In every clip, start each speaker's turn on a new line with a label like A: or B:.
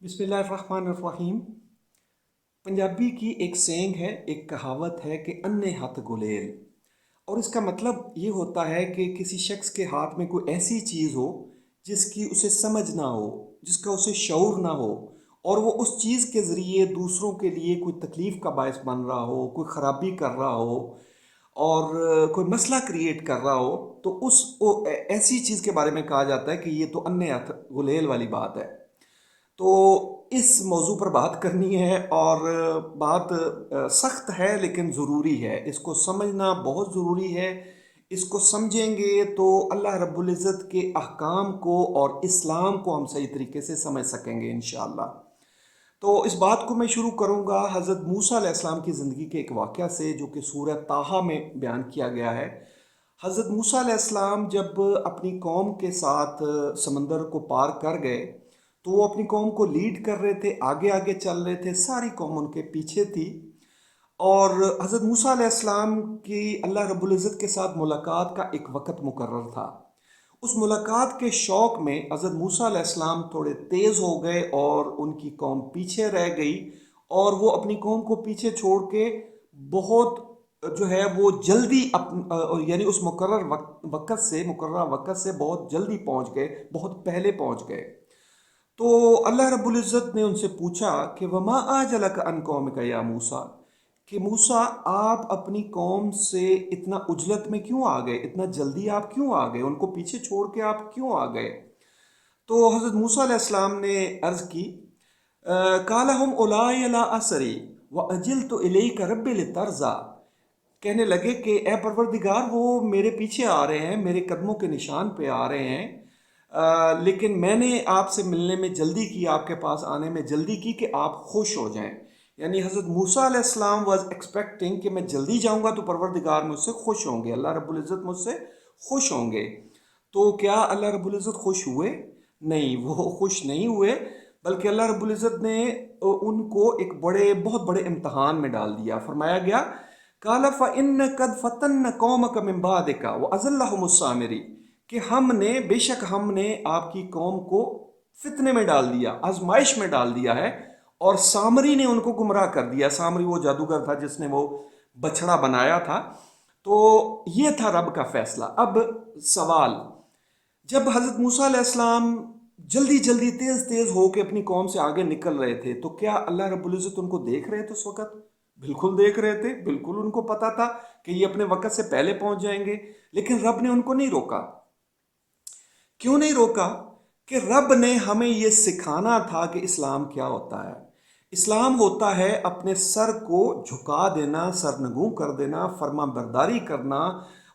A: बिस्मिल्लाहिर्रहमानिर्रहीम। पंजाबी की एक सेंग है, एक कहावत है कि अन्ने हथ गुलेल। और इसका मतलब ये होता है कि किसी शख्स के हाथ में कोई ऐसी चीज़ हो जिसकी उसे समझ ना हो, जिसका उसे शऊर ना हो, और वो उस चीज़ के ज़रिए दूसरों के लिए कोई तकलीफ़ का बायस बन रहा हो, कोई ख़राबी कर रहा हो और कोई मसला क्रिएट कर रहा हो, तो ऐसी चीज़ के बारे में कहा जाता है कि ये तो अन्ने हथ गुलेल वाली बात है। तो इस मौजू पर बात करनी है, और बात सख्त है लेकिन ज़रूरी है। इसको समझना बहुत ज़रूरी है। इसको समझेंगे तो अल्लाह रब्बुल इज़्ज़त के अहकाम को और इस्लाम को हम सही तरीके से समझ सकेंगे इंशाअल्लाह। तो इस बात को मैं शुरू करूँगा हज़रत मूसा अलैहिस्सलाम की ज़िंदगी के एक वाक़या से, जो कि सूरह ताहा में बयान किया गया है। हज़रत मूसा अलैहिस्सलाम जब अपनी कौम के साथ समंदर को पार कर गए, तो वो अपनी कौम को लीड कर रहे थे, आगे आगे चल रहे थे, सारी कौम उनके पीछे थी। और हज़रत मूसा अलैहिस्सलाम की अल्लाह रब्बुल इज़्ज़त के साथ मुलाकात का एक वक़्त मुकर्रर था। उस मुलाकात के शौक़ में हज़रत मूसा अलैहिस्सलाम थोड़े तेज़ हो गए और उनकी कौम पीछे रह गई, और वो अपनी कौम को पीछे छोड़ के बहुत जो है वो जल्दी यानी उस मुकर्रर वक़्त से बहुत जल्दी पहुँच गए, बहुत पहले पहुँच गए। तो अल्लाह रब्बुल इज़्ज़त ने उनसे पूछा कि वमा आजलक अन कौमिका या मूसा, कि मूसा आप अपनी कौम से इतना उजलत में क्यों आ गए, इतना जल्दी आप क्यों आ गए, उनको पीछे छोड़ के आप क्यों आ गए। तो हज़रत मूसा अलैहिस्सलाम ने अर्ज़ की, काला हम उलाई अला असरी व अजिल तो इलेई का रब्बे लितर्ज़ा। कहने लगे कि ए परवरदिगार, वो मेरे पीछे आ रहे हैं, मेरे कदमों के निशान पे आ रहे हैं, लेकिन मैंने आपसे मिलने में जल्दी की, आपके पास आने में जल्दी की कि आप खुश हो जाएं। यानी हज़रत मूसा अलैहिस्सलाम वाज एक्सपेक्टिंग कि मैं जल्दी जाऊंगा तो परवरदिगार मुझसे खुश होंगे, अल्लाह रब्बुल इज़्ज़त मुझसे खुश होंगे। तो क्या अल्लाह रब्बुल इज़्ज़त खुश हुए? नहीं, वो खुश नहीं हुए, बल्कि अल्लाह रब्बुल इज़्ज़त ने उनको एक बहुत बड़े इम्तहान में डाल दिया। फरमाया गया, काला फ़इन्न कद फ़तन्न कौमक मिन बादिका व अज़ल्लहुमुस सामिरी, कि बेशक हमने आपकी कौम को फितने में डाल दिया, आजमाइश में डाल दिया है, और सामरी ने उनको गुमराह कर दिया। सामरी वो जादूगर था जिसने वो बछड़ा बनाया था। तो ये था रब का फैसला। अब सवाल, जब हज़रत मूसा अलैहिस्सलाम जल्दी जल्दी तेज़ तेज़ होकर अपनी कौम से आगे निकल रहे थे, तो क्या अल्लाह रब्बुल इज़्ज़त उनको देख रहे थे उस वक़्त? बिल्कुल देख रहे थे, बिल्कुल उनको पता था कि ये अपने वक़्त से पहले पहुंच जाएंगे। लेकिन रब ने उनको नहीं रोका। क्यों नहीं रोका? कि रब ने हमें ये सिखाना था कि इस्लाम क्या होता है। इस्लाम होता है अपने सर को झुका देना, सरनगू कर देना, फर्मा बरदारी करना,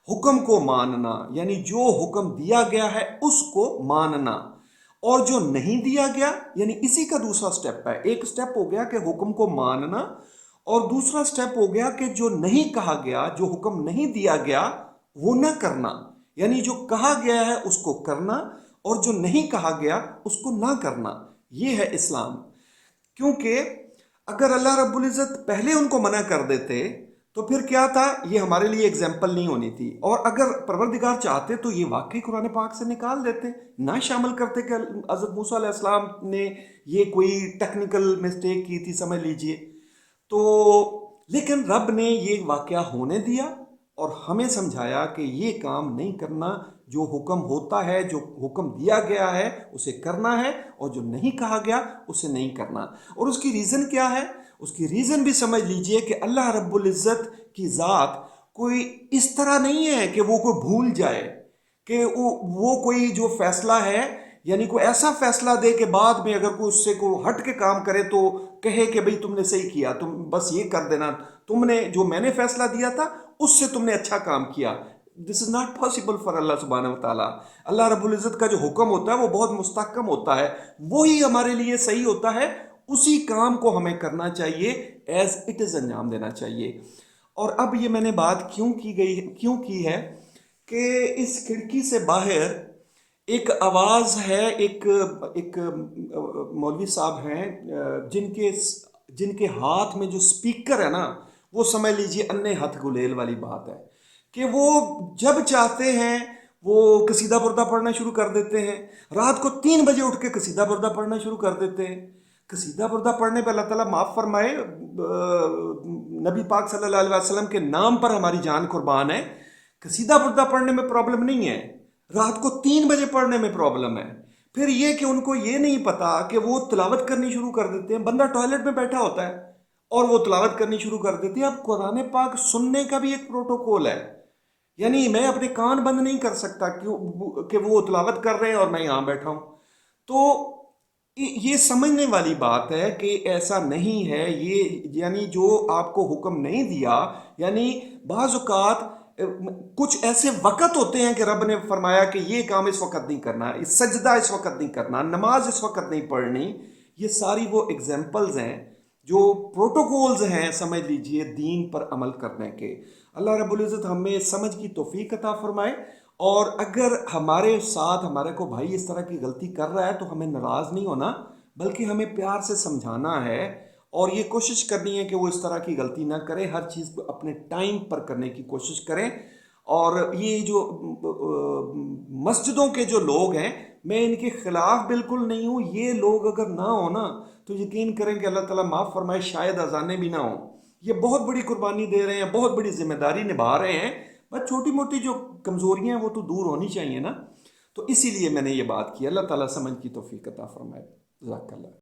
A: हुक्म को मानना, यानी जो हुक्म दिया गया है उसको मानना, और जो नहीं दिया गया, यानी इसी का दूसरा स्टेप है। एक स्टेप हो गया कि हुक्म को मानना, और दूसरा स्टेप हो गया कि जो नहीं कहा गया, जो हुक्म नहीं दिया गया, वो न करना। यानी जो कहा गया है उसको करना, और जो नहीं कहा गया उसको ना करना। ये है इस्लाम। क्योंकि अगर अल्लाह रब्बुल इज़्ज़त पहले उनको मना कर देते तो फिर क्या था, ये हमारे लिए एग्जाम्पल नहीं होनी थी। और अगर परवरदिगार चाहते तो ये वाकई कुरान पाक से निकाल देते, ना शामिल करते कि हज़रत मूसा अलैहिस्सलाम ने ये कोई टेक्निकल मिस्टेक की थी, समझ लीजिए। तो लेकिन रब ने ये वाक़या होने दिया और हमें समझाया कि ये काम नहीं करना। जो हुक्म होता है, जो हुक्म दिया गया है उसे करना है, और जो नहीं कहा गया उसे नहीं करना। और उसकी रीज़न क्या है? उसकी रीज़न भी समझ लीजिए कि अल्लाह रब्बुल इज़्ज़त की ज़ात कोई इस तरह नहीं है कि वो कोई भूल जाए, कि वो कोई जो फैसला है, यानी कोई ऐसा फैसला दे कि बाद में अगर कोई उससे को हट के काम करे तो कहे कि भाई तुमने सही किया, तुम बस ये कर देना, तुमने जो मैंने फैसला दिया था उससे तुमने अच्छा काम किया। This is not possible for Allah सुब्हानहू व तआला। अल्लाह रब्बुल इज़्ज़त का जो हुक्म होता है वो बहुत मुस्तहकम होता है, वही हमारे लिए सही होता है। उसी काम को हमें करना चाहिए, एज इट इज़ अंजाम देना चाहिए। और अब ये मैंने बात क्यों की है कि इस खिड़की से बाहर एक आवाज़ है, एक एक मौलवी साहब हैं, जिनके जिनके हाथ में जो स्पीकर है ना, वो समझ लीजिए अन्ने हथ गुलेल वाली बात है। कि वो जब चाहते हैं वो कसीदा बुर्दा पढ़ना शुरू कर देते हैं। रात को 3 बजे उठ के कसीदा बुर्दा पढ़ना शुरू कर देते हैं। قصیدہ بردہ پڑھنے پہ اللہ تعالیٰ معاف فرمائے، نبی پاک صلی اللہ علیہ وسلم کے نام پر ہماری جان قربان ہے، قصیدہ بردہ پڑھنے میں پرابلم نہیں ہے، رات کو 3 بجے پڑھنے میں پرابلم ہے۔ پھر یہ کہ ان کو یہ نہیں پتا کہ وہ تلاوت کرنی شروع کر دیتے ہیں، بندہ ٹوائلٹ میں بیٹھا ہوتا ہے اور وہ تلاوت کرنی شروع کر دیتے ہیں۔ اب قرآن پاک سننے کا بھی ایک پروٹوکول ہے، یعنی میں اپنے کان بند نہیں کر سکتا کہ وہ تلاوت کر رہے ہیں اور میں یہاں بیٹھا ہوں۔ تو یہ سمجھنے والی بات ہے کہ ایسا نہیں ہے، یہ یعنی جو آپ کو حکم نہیں دیا، یعنی بعض اوقات کچھ ایسے وقت ہوتے ہیں کہ رب نے فرمایا کہ یہ کام اس وقت نہیں کرنا، اس سجدہ اس وقت نہیں کرنا، نماز اس وقت نہیں پڑھنی۔ یہ ساری وہ اگزامپلز ہیں جو پروٹوکولز ہیں، سمجھ لیجئے، دین پر عمل کرنے کے۔ اللہ رب العزت ہمیں سمجھ کی توفیق عطا فرمائے، اور اگر ہمارے ساتھ ہمارے کو بھائی اس طرح کی غلطی کر رہا ہے تو ہمیں ناراض نہیں ہونا، بلکہ ہمیں پیار سے سمجھانا ہے اور یہ کوشش کرنی ہے کہ وہ اس طرح کی غلطی نہ کرے، ہر چیز کو اپنے ٹائم پر کرنے کی کوشش کریں۔ اور یہ جو مسجدوں کے جو لوگ ہیں، میں ان کے خلاف بالکل نہیں ہوں، یہ لوگ اگر نہ ہوں نا تو یقین کریں کہ اللہ تعالیٰ معاف فرمائے شاید اذانیں بھی نہ ہوں۔ یہ بہت بڑی قربانی دے رہے ہیں، بہت بڑی ذمہ داری نبھا رہے ہیں، بس چھوٹی موٹی جو کمزوریاں ہیں وہ تو دور ہونی چاہیے نا۔ تو اسی لیے میں نے یہ بات کی۔ اللہ تعالیٰ سمجھ کی توفیق عطا فرمائے۔ جزاک اللہ۔